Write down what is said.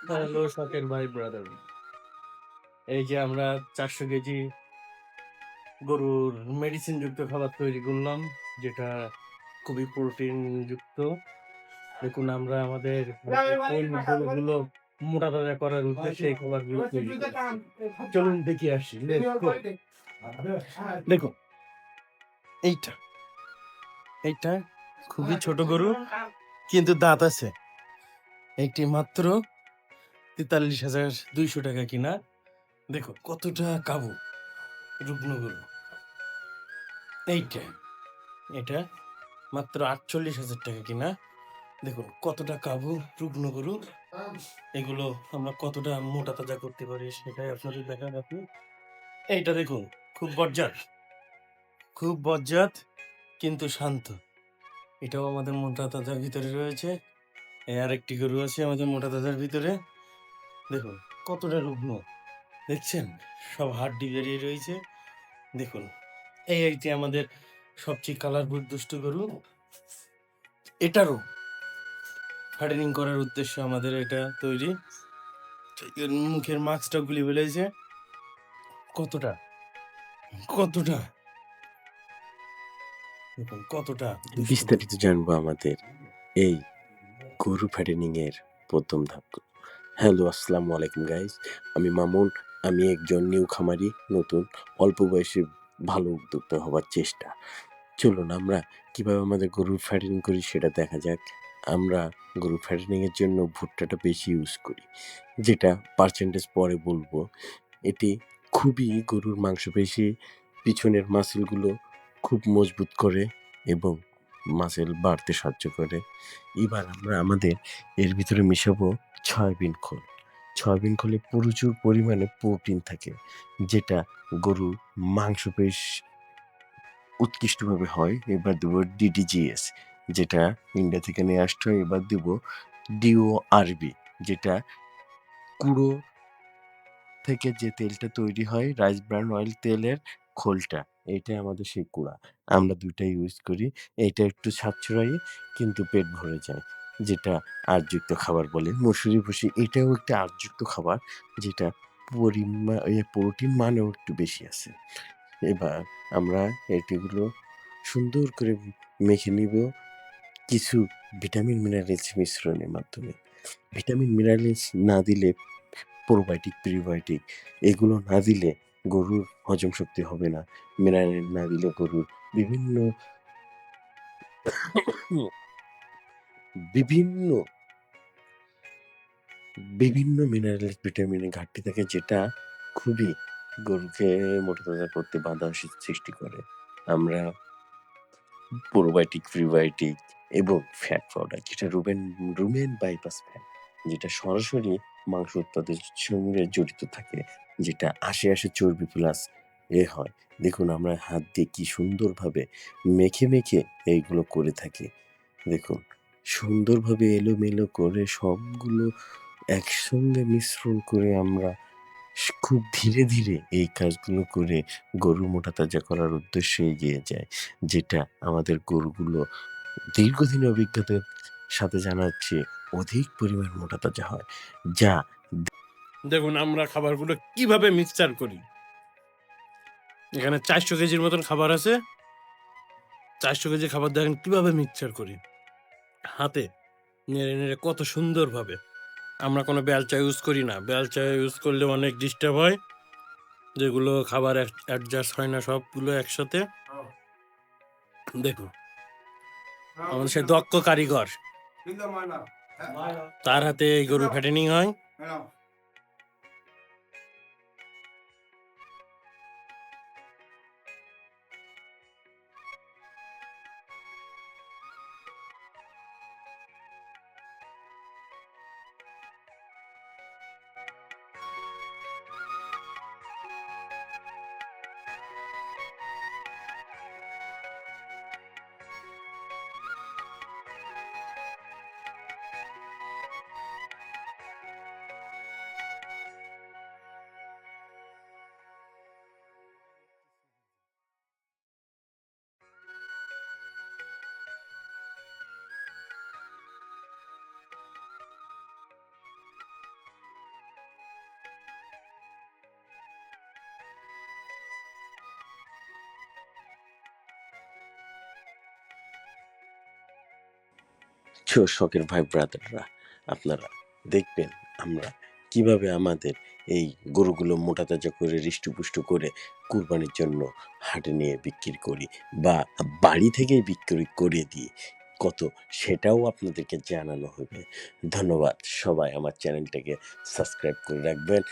Hello শখের ভাই brother, এই যে আমরা 400 কেজি গরুর মেডিসিন যুক্ত খাবার তৈরি করলাম, যেটা খুবই প্রোটিন যুক্ত। দেখুন, আমরা আমাদের কোন গরুগুলো মোটা তাজা করার উদ্দেশ্যে এই খাবারগুলো তৈরি করেছি। চলুন দেখি আসি। দেখুন, এইটা এইটা খুবই ছোট গরু, কিন্তু দাঁত আছে। একটি মাত্র 43,200 টাকা কিনা। দেখো কতটা কাবু, রুগ্ন গরু। এইটা এটা মাত্র 48,000 টাকা কিনা। দেখুন কতটা কাবু, রুগ্ন গরু। এগুলো আমরা কতটা মোটা তাজা করতে পারি সেটাই আপনাদের দেখান। আপনি এইটা দেখুন, খুব বজ্জাত কিন্তু শান্ত। এটাও আমাদের মোটা তাজার ভিতরে রয়েছে। এই আরেকটি গরু আছে আমাদের মোটা তাজার ভিতরে। দেখুন কতটা রুগ্ন, দেখছেন? সব হাড্ডি বেরিয়ে রয়েছে। দেখুন, এইটি আমাদের সবচেয়ে কালারফুল দুষ্ট গরু। এটারও ফার্ডেনিং করার উদ্দেশ্যে আমাদের এটা তৈরি। এর মুখের মাস্কটা গুলি ফেলেছে। কতটা কতটা দেখুন, কতটা দুষ্ট গরু। বিস্তারিত জানবো আমাদের এই গরু ফ্যাটেনিং এর প্রথম ধাপ। হ্যালো, আসসালামু আলাইকুম গাইস। আমি মামুন। আমি একজন নিউ খামারি, নতুন অল্প বয়সে ভালো উদ্যোক্তা হবার চেষ্টা। চলুন আমরা কিভাবে আমাদের গরুর ফ্যাটেনিং করি সেটা দেখা যাক। আমরা গরু ফ্যাটেনিং এর জন্য ভুট্টাটা বেশি ইউজ করি, যেটা পার্সেন্টেজ পরে বলবো। এটি খুবই গরুর মাংসপেশি, পিছনের মাসেলগুলো খুব মজবুত করে এবং মাসেল বাড়তে সাহায্য করে। এবার আমরা আমাদের এর ভিতরে মেশাবো সয়াবিন খোল। সয়াবিন খোলে প্রচুর পরিমাণে প্রোটিন থাকে, যেটা গরুর মাংসপেশ উৎকৃষ্টভাবে হয়। এবার দেবো ডিডিজিএস, যেটা ইন্ডিয়া থেকে নিয়ে আসতে হয়। এবার দেবো ডিওআরবি, যেটা কুড়ো থেকে যে তেলটা তৈরি হয়, রাইস ব্রান অয়েল তেলের খোলটা, এইটাই আমাদের সেই কুড়া। আমরা দুইটাই ইউজ করি। এইটা একটু সাশ্রয়ী কিন্তু পেট ভরে যায়, যেটা আঁশযুক্ত খাবার বলে। মসুরি ভুসি এটাও একটা আঁশযুক্ত খাবার, যেটা প্রোটিন মানেও একটু বেশি আছে। এবার আমরা এটিগুলো সুন্দর করে মেখে নিব কিছু ভিটামিন মিনারেলস মিশ্রণের মাধ্যমে। ভিটামিন মিনারেলস না দিলে, প্রোবায়োটিক প্রিবায়োটিক এগুলো না দিলে গরুর হজম শক্তি হবে না। মিনারেল না দিলে গরুর বিভিন্ন বিভিন্ন বিভিন্ন মিনারেল ভিটামিনের ঘাটতি থাকে, যেটা খুবই গরুকে মোটাতাজা করতে বাধা সৃষ্টি করে। আমরা প্রোবায়োটিক, প্রিবায়োটিক এবং ফ্যাট পাউডার, যেটা রুমেন বাইপাস ফ্যাট, যেটা সরাসরি মাংস উৎপাদনের সঙ্গে জড়িত থাকে, যেটা আশে চর্বি প্লাস হয়। দেখুন আমরা হাত দিয়ে কি সুন্দরভাবে মেখে এইগুলো করে থাকি। দেখুন সুন্দরভাবে এলোমেলো করে সবগুলো একসঙ্গে মিশ্রণ করে আমরা খুব ধীরে এই কাজগুলো করে গরু মোটাতাজা করার উদ্দেশ্যে এগিয়ে যায়, যেটা আমাদের গরুগুলো দীর্ঘদিনের অভিজ্ঞতার সাথে জানাচ্ছে অধিক পরিমাণ মোটাতাজা হয়। যা দেখুন আমরা খাবারগুলো কিভাবে মিক্সচার করি। এখানে 400 কেজির মতন খাবার আছে। 400 কেজি খাবার দেখেন কিভাবে মিক্সচার করি। হাতে নেড়ে কত সুন্দরভাবে। আমরা কোনো বেলচা ইউজ করি না। বেলচা ইউজ করলে অনেক ডিস্টার্ব হয়, যেগুলো খাবার অ্যাডজাস্ট হয় না সবগুলো একসাথে। দেখুন আমাদের সে দক্ষ কারিগর, তার হাতে এই গরু ফ্যাটেনিং হয়। শখের ভাই ব্রাদাররা, আপনারা দেখবেন আমরা কিভাবে আমাদের এই গরুগুলো মোটা তাজা করে হৃষ্টপুষ্ট করে কুরবানির জন্য হাটে নিয়ে বিক্রি করি বা বাড়ি থেকেই বিক্রি করে দিই কত, সেটাও আপনাদেরকে জানানো হবে। ধন্যবাদ। সবাই আমার চ্যানেলটাকে সাবস্ক্রাইব করে রাখবেন।